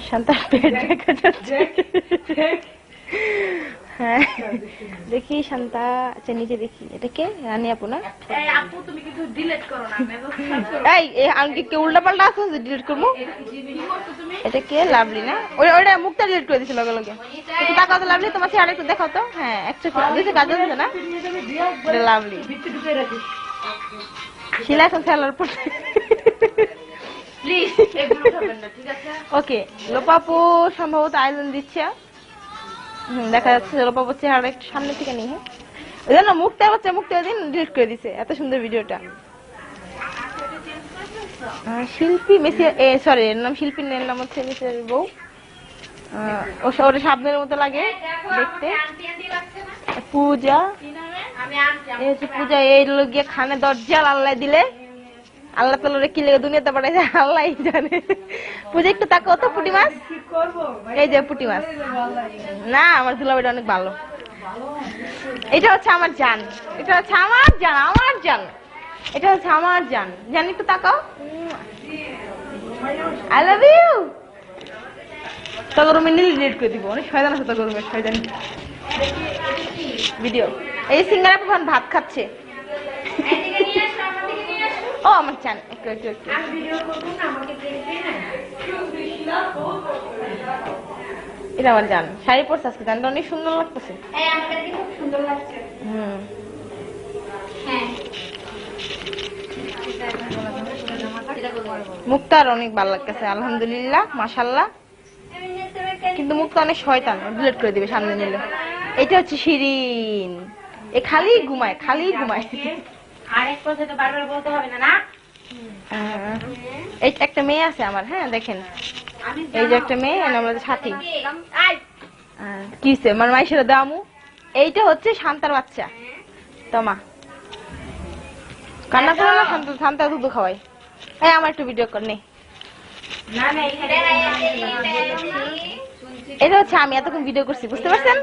শান্তার পেট দেখা যাচ্ছে। হ্যাঁ দেখি শান্তা, আচ্ছা নিচে দেখি, এটা কে? রানী আপু না? আপু তুমি কিন্তু ডিলিট করো না, এই আমি কি উল্টা পাল্টা আছে যে ডিলিট করবো? এটা কে? লাভলি না? ওইটা মুখটা ডিলিট করে দিছিল লগে লগে। একটু তাকাও তো লাভলি, তোমার চেহারা একটু দেখাও তো। হ্যাঁ একটু দিছে, কাজ হচ্ছে না? এটা লাভলি। শিলা এখন ফেলার পর প্লিজ এগুলো খাবেন না, ঠিক আছে? ওকে, লোপাপু সম্ভবত আইল্যান্ড দিচ্ছে। দেখা যাচ্ছে লোপাপুর চেহারা একটু সামনে থেকে নিয়ে। ওই জন্য মুখটা হচ্ছে, মুখটা দিন ডিলিট করে দিছে। এত সুন্দর ভিডিওটা। শিল্পী মেসি, সরি এর নাম শিল্পী, এর নাম হচ্ছে মেসির বউ। ওটা সাবনের মতো লাগে দেখতে। পূজা, এই হচ্ছে পূজা। এই লোক গিয়ে খানে দরজা আল্লাহ দিলে, আল্লাহ তাআলা কি লেগে দুনিয়াতে পাঠাইছে আল্লাহই জানে। পূজা একটু তাকাও তো, পুঁটি মাছ। এই যে পুঁটি মাছ। না আমার দুলাভাইটা অনেক ভালো। এটা হচ্ছে আমার জান, এটা হচ্ছে আমার জান, আমার জান, এটা হচ্ছে আমার জান। জান একটু তাকাও। I love you. তগর মিনিট ডিলিট করে দিব, অনেক শয়তান আছে তগর, শয়তান ভিডিও। এই সিঙ্গারা এখন ভাত খাচ্ছে। ও আমার চান, একটু একটু একটু। এটা আমার জান, শাড়ি পরছে আজকে, জানটা অনেক সুন্দর লাগতেছে। মুক্তার অনেক ভালো লাগতেছে, আলহামদুলিল্লাহ মাশাআল্লাহ। কিন্তু মুক্তা অনেক শয়তান, ডিলিট করে দিবে সামনে নিলে। এটা হচ্ছে শিরিন, এ খালি ঘুমায়, খালি ঘুমায়। আরেক কথা তো বারবার বলতে হবে না, না? এই একটা মেয়ে আছে আমার, হ্যাঁ দেখেন, এই যে একটা মেয়ে, আমাদের সাথী। কিসে আমার মাইশেরা দামু। এইটা হচ্ছে শান্তার বাচ্চা তোমা, কান্না করে না, শান্তা দুধ খাওয়াই। এই আমার একটু ভিডিও কর নে। এটা হচ্ছে আমি এতক্ষণ ভিডিও করছি, বুঝতে পারছেন?